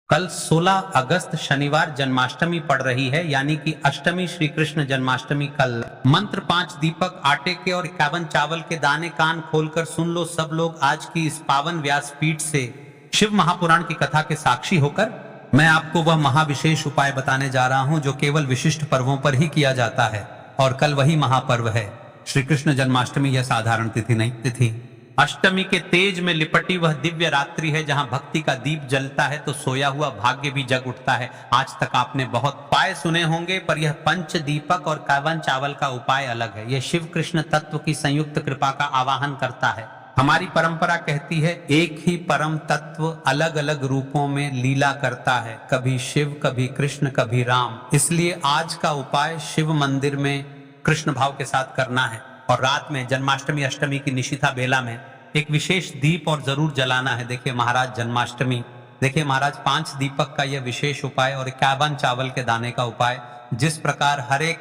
कल 16 अगस्त शनिवार जन्माष्टमी पड़ रही है, यानी कि अष्टमी श्री कृष्ण जन्माष्टमी कल। मंत्र 5 दीपक आटे के और 51 चावल के दाने। कान खोलकर सुन लो सब लोग, आज की इस पावन व्यासपीठ से शिव महापुराण की कथा के साक्षी होकर मैं आपको वह महाविशेष उपाय बताने जा रहा हूं जो केवल विशिष्ट पर्वों पर ही किया जाता है। और कल वही महापर्व है श्री कृष्ण जन्माष्टमी। यह साधारण तिथि नहीं, तिथि अष्टमी के तेज में लिपटी वह दिव्य रात्रि है जहां भक्ति का दीप जलता है तो सोया हुआ भाग्य भी जग उठता है। आज तक आपने बहुत उपाय सुने होंगे, पर यह पंच दीपक और 51 चावल का उपाय अलग है। यह शिव कृष्ण तत्व की संयुक्त कृपा का आवाहन करता है। हमारी परंपरा कहती है एक ही परम तत्व अलग अलग रूपों में लीला करता है, कभी शिव, कभी कृष्ण, कभी राम। इसलिए आज का उपाय शिव मंदिर में कृष्ण भाव के साथ करना है और रात में जन्माष्टमी अष्टमी की निशिथा बेला में एक विशेष दीप और जरूर जलाना है। देखिए महाराज जन्माष्टमी, देखिए महाराज 5 दीपक का यह विशेष उपाय और 51 चावल के दाने का उपाय। जिस प्रकार हर एक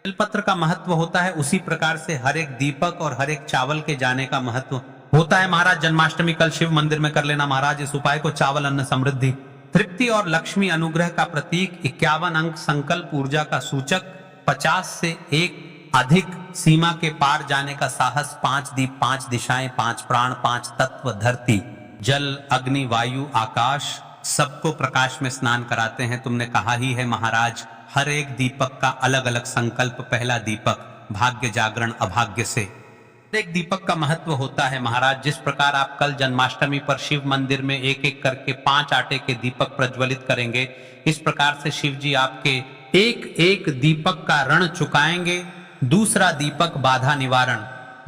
बेलपत्र का महत्व होता है उसी प्रकार से हर एक दीपक और हर एक चावल के जाने का महत्व होता है। महाराज जन्माष्टमी कल शिव मंदिर में कर लेना महाराज इस उपाय को। चावल अन्न समृद्धि, तृप्ति और लक्ष्मी अनुग्रह का प्रतीक, 51 अंक संकल्प ऊर्जा का सूचक, 50 से एक अधिक सीमा के पार जाने का साहस, 5 दीप, 5 दिशाएं, 5 प्राण, 5 तत्व, धरती, जल, अग्नि, वायु, आकाश, सबको प्रकाश में स्नान कराते हैं। तुमने कहा ही है महाराज, हर एक दीपक का अलग अलग संकल्प। पहला दीपक भाग्य जागरण अभाग्य से। एक दीपक का महत्व होता है महाराज। जिस प्रकार आप कल जन्माष्टमी पर शिव मंदिर में एक एक करके 5 आटे के दीपक प्रज्वलित करेंगे, इस प्रकार से शिव जी आपके एक एक दीपक का ऋण चुकाएंगे। दूसरा दीपक बाधा निवारण,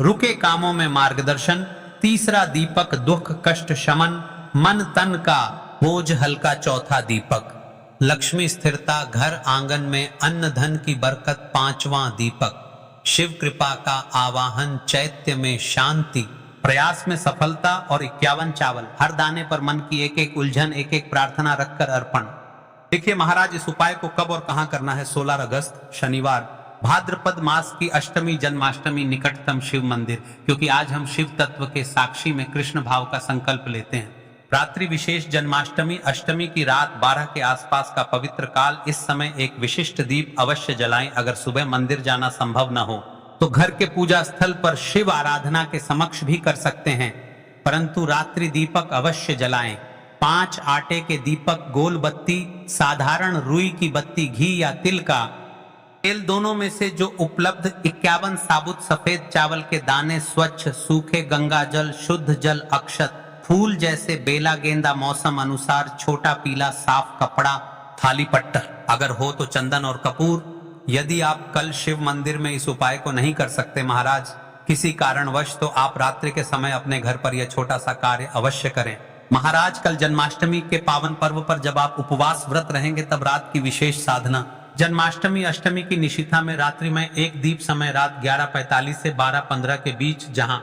रुके कामों में मार्गदर्शन। तीसरा दीपक दुख कष्ट शमन, मन तन का बोझ हल्का। चौथा दीपक लक्ष्मी स्थिरता, घर आंगन में अन्न धन की बरकत। 5वां दीपक शिव कृपा का आवाहन, चैत्य में शांति, प्रयास में सफलता। और 51 चावल, हर दाने पर मन की एक एक उलझन, एक एक प्रार्थना रखकर अर्पण। देखिए महाराज इस उपाय को कब और कहां करना है। 16 अगस्त शनिवार, भाद्रपद मास की अष्टमी जन्माष्टमी, निकटतम शिव मंदिर। क्योंकि आज हम शिव तत्व के साक्षी में कृष्ण भाव का संकल्प लेते हैं। रात्रि विशेष जन्माष्टमी अष्टमी की रात 12 के आसपास का पवित्र काल। इस समय एक विशिष्ट दीप अवश्य जलाएं। अगर सुबह मंदिर जाना संभव न हो तो घर के पूजा स्थल पर शिव आराधना के समक्ष भी कर सकते हैं, परंतु रात्रि दीपक अवश्य जलाएं। 5 आटे के दीपक, गोल बत्ती, साधारण रुई की बत्ती, घी या तिल का तेल, दोनों में से जो उपलब्ध, 51 साबुत सफेद चावल के दाने, स्वच्छ सूखे गंगा जल, शुद्ध जल, अक्षत, फूल जैसे बेला, गेंदा, मौसम अनुसार, छोटा पीला साफ कपड़ा, थाली पट्ट, अगर हो तो चंदन और कपूर। यदि आप कल शिव मंदिर में इस उपाय को नहीं कर सकते महाराज किसी कारणवश, तो आप रात्रि के समय अपने घर पर यह छोटा सा कार्य अवश्य करें। महाराज कल जन्माष्टमी के पावन पर्व पर जब आप उपवास व्रत रहेंगे तब रात की विशेष साधना, जन्माष्टमी अष्टमी की निशिथा में रात्रि में एक दीप समय रात 11:45 से 12:15 के बीच जहां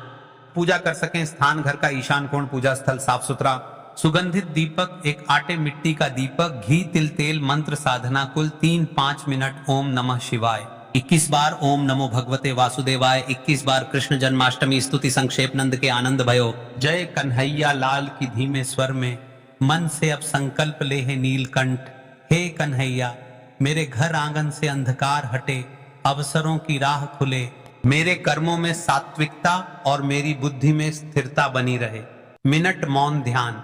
पूजा कर सकें। स्थान घर का ईशान कोण, पूजा स्थल साफ सुथरा। सुगंधित दीपक, एक आटे मिट्टी का दीपक, घी तिल तेल, मंत्र साधना, कुल 3-5 मिनट। ओम नमः शिवाय 21 बार, ओम नमो भगवते वासुदेवाय 21 बार, कृष्ण जन्माष्टमी स्तुति संक्षेप, नंद के आनंद भयो, जय कन्हैया लाल की धीमे स्वर में। मन से अब संकल्प ले है नीलकंठ, हे कन्हैया मेरे घर आंगन से अंधकार हटे, अवसरों की राह खुले, मेरे कर्मों में सात्विकता और मेरी बुद्धि में स्थिरता बनी रहे। मिनट मौन ध्यान,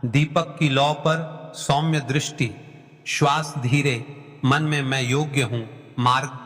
दीपक की लौ पर सौम्य दृष्टि, श्वास धीरे, मन में मैं योग्य हूं, मार्ग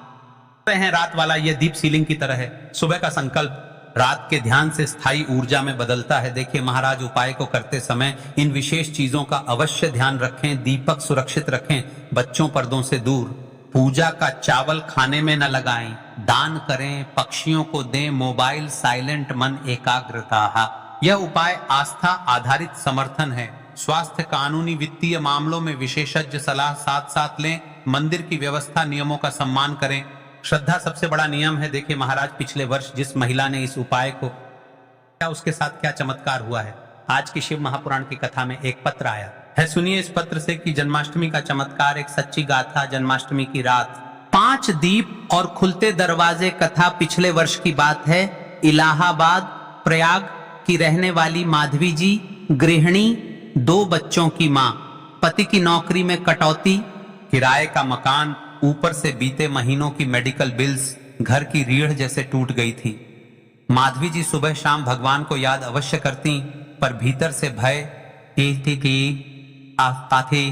हैं। रात वाला यह दीप सीलिंग की तरह है। सुबह का संकल्प रात के ध्यान से स्थायी ऊर्जा में बदलता है। देखिए महाराज उपाय को करते समय इन विशेष चीजों का अवश्य ध्यान रखें। दीपक सुरक्षित रखें, बच्चों पर्दों से दूर, पूजा का चावल खाने में न लगाएं, दान करें, पक्षियों को दें, मोबाइल साइलेंट, मन एकाग्रता। यह उपाय आस्था आधारित समर्थन है। स्वास्थ्य, कानूनी, वित्तीय मामलों में विशेषज्ञ सलाह साथ साथ लें। मंदिर की व्यवस्था नियमों का सम्मान करें। श्रद्धा सबसे बड़ा नियम है। देखिए महाराज पिछले वर्ष जिस महिला ने इस उपाय को किया उसके साथ क्या चमत्कार हुआ है। आज की शिव महापुराण की कथा में एक पत्र आया है, सुनिए इस पत्र से कि जन्माष्टमी का चमत्कार, एक सच्ची गाथा। जन्माष्टमी की रात 5 दीप और खुलते दरवाजे। कथा पिछले वर्ष की बात है। इलाहाबाद प्रयाग की रहने वाली माधवी जी, गृहिणी, 2 बच्चों की मां, पति की नौकरी में कटौती, किराए का मकान, ऊपर से बीते महीनों की मेडिकल बिल्स घर की रीढ़ जैसे टूट गई थी। माधवी जी सुबह शाम भगवान को याद अवश्य करती, पर भीतर से भय आता थी।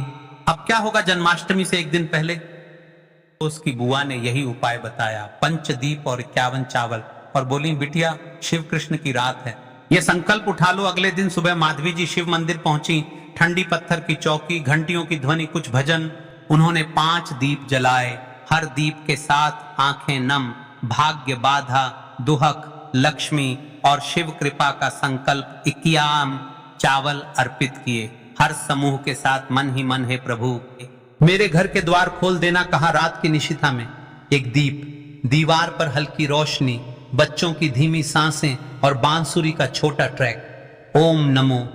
अब क्या होगा जन्माष्टमी से एक दिन पहले? तो उसकी बुआ ने यही उपाय बताया, पंचदीप और 51 चावल, और बोली बिटिया शिव कृष्ण की रात है, ये संकल्प उठा लो। अगले दिन सुबह माधवी जी शिव मंदिर पहुंची। ठंडी पत्थर की चौकी, घंटियों की ध्वनि, कुछ भजन। उन्होंने 5 दीप जलाए। हर दीप के साथ आंखें नम, भाग्य बाधा, दुहक, लक्ष्मी और शिव कृपा का संकल्प 51 चावल अर्पित किए। हर समूह के साथ मन ही मन है प्रभु मेरे घर के द्वार खोल देना, कहा रात की निशिता में। एक दीप, दीवार पर हल्की रोशनी, बच्चों की धीमी सांसें और बांसुरी का छोटा ट्रैक। ओम नमो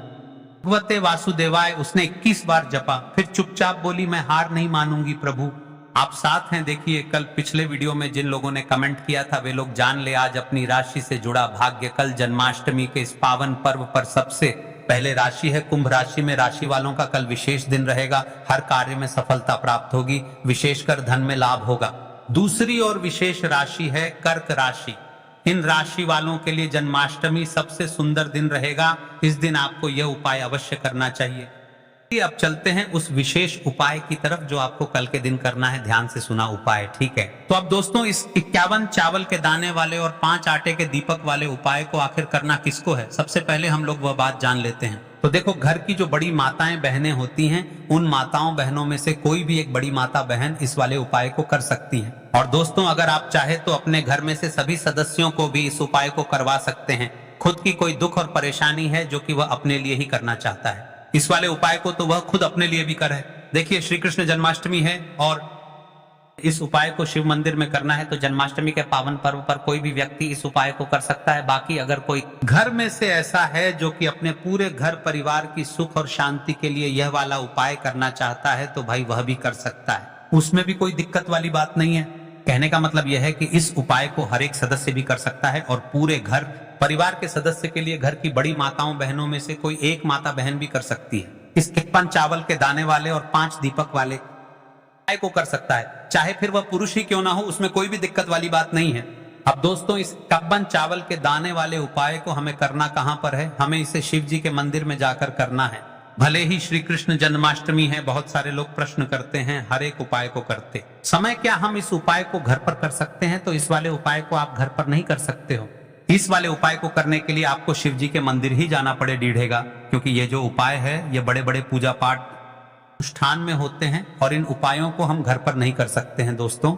भगवते वासुदेवाय उसने 21 बार जपा। फिर चुपचाप बोली, मैं हार नहीं मानूंगी प्रभु, आप साथ हैं। देखिए कल पिछले वीडियो में जिन लोगों ने कमेंट किया था वे लोग जान ले आज अपनी राशि से जुड़ा भाग्य। कल जन्माष्टमी के इस पावन पर्व पर सबसे पहले राशि है कुंभ राशि में। राशि वालों का कल विशेष दिन रहेगा। हर कार्य में सफलता प्राप्त होगी, विशेषकर धन में लाभ होगा। दूसरी और विशेष राशि है कर्क राशि। इन राशि वालों के लिए जन्माष्टमी सबसे सुंदर दिन रहेगा। इस दिन आपको यह उपाय अवश्य करना चाहिए। अब चलते हैं उस विशेष उपाय की तरफ जो आपको कल के दिन करना है। ध्यान से सुना उपाय, ठीक है? तो अब दोस्तों इस 51 चावल के दाने वाले और 5 आटे के दीपक वाले उपाय को आखिर करना किसको है? सबसे पहले हम लोग वह बात जान लेते हैं। तो देखो, घर की जो बड़ी माताएं बहनें होती हैं, उन माताओं बहनों में से कोई भी एक बड़ी माता बहन इस वाले उपाय को कर सकती है। और दोस्तों अगर आप चाहे तो अपने घर में से सभी सदस्यों को भी इस उपाय को करवा सकते हैं। खुद की कोई दुख और परेशानी है जो कि वह अपने लिए ही करना चाहता है, इस वाले उपाय को तो वह खुद अपने लिए भी करे। देखिए श्री कृष्ण जन्माष्टमी है और इस उपाय को शिव मंदिर में करना है, तो जन्माष्टमी के पावन पर्व पर कोई भी व्यक्ति इस उपाय को कर सकता है। बाकी अगर कोई घर में से ऐसा है जो कि अपने पूरे घर परिवार की सुख और शांति के लिए यह वाला उपाय करना चाहता है, तो भाई वह भी कर सकता है, उसमें भी कोई दिक्कत वाली बात नहीं है। कहने का मतलब यह है कि इस उपाय को हर एक सदस्य भी कर सकता है और पूरे घर परिवार के सदस्य के लिए घर की बड़ी माताओं बहनों में से कोई एक माता बहन भी कर सकती है। इस 51 चावल के दाने वाले और 5 दीपक वाले उपाय को कर सकता है, चाहे फिर वह पुरुष ही क्यों ना हो, उसमें कोई भी दिक्कत वाली बात नहीं है। अब दोस्तों इस 51 चावल के दाने वाले उपाय को हमें करना कहां पर है? हमें इसे शिव जी के मंदिर में जाकर करना है। भले ही श्री कृष्ण जन्माष्टमी है, बहुत सारे लोग प्रश्न करते हैं हर एक उपाय को करते समय क्या हम इस उपाय को घर पर कर सकते हैं? तो इस वाले उपाय को आप घर पर नहीं कर सकते हो। इस वाले उपाय को करने के लिए आपको शिव जी के मंदिर ही जाना पड़ेगा, क्योंकि ये जो उपाय है ये बड़े बड़े पूजा पाठ अनुष्ठान में होते हैं और इन उपायों को हम घर पर नहीं कर सकते हैं। दोस्तों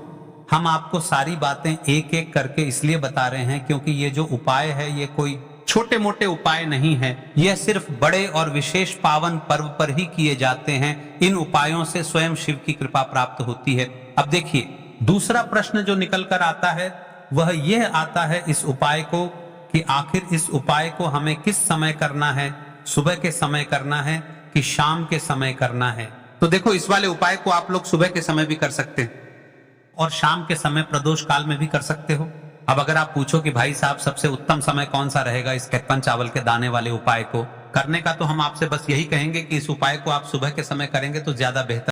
हम आपको सारी बातें एक एक करके इसलिए बता रहे हैं क्योंकि ये जो उपाय है ये कोई छोटे मोटे उपाय नहीं है, यह सिर्फ बड़े और विशेष पावन पर्व पर ही किए जाते हैं। इन उपायों से स्वयं शिव की कृपा प्राप्त होती है। अब देखिए दूसरा प्रश्न जो निकल कर आता है वह यह आता है इस उपाय को कि आखिर इस उपाय को हमें किस समय करना है? सुबह के समय करना है कि शाम के समय करना है? तो देखो इस वाले उपाय को आप लोग सुबह के समय भी कर सकते हैं और शाम के समय प्रदोष काल में भी कर सकते हो। अब अगर आप पूछो कि भाई साहब सबसे उत्तम समय कौन सा रहेगा इस 51 चावल के दाने वाले उपाय को करने का, तो हम आपसे बस यही कहेंगे कि इस उपाय को आप सुबह के समय करेंगे तो ज्यादा बेहतर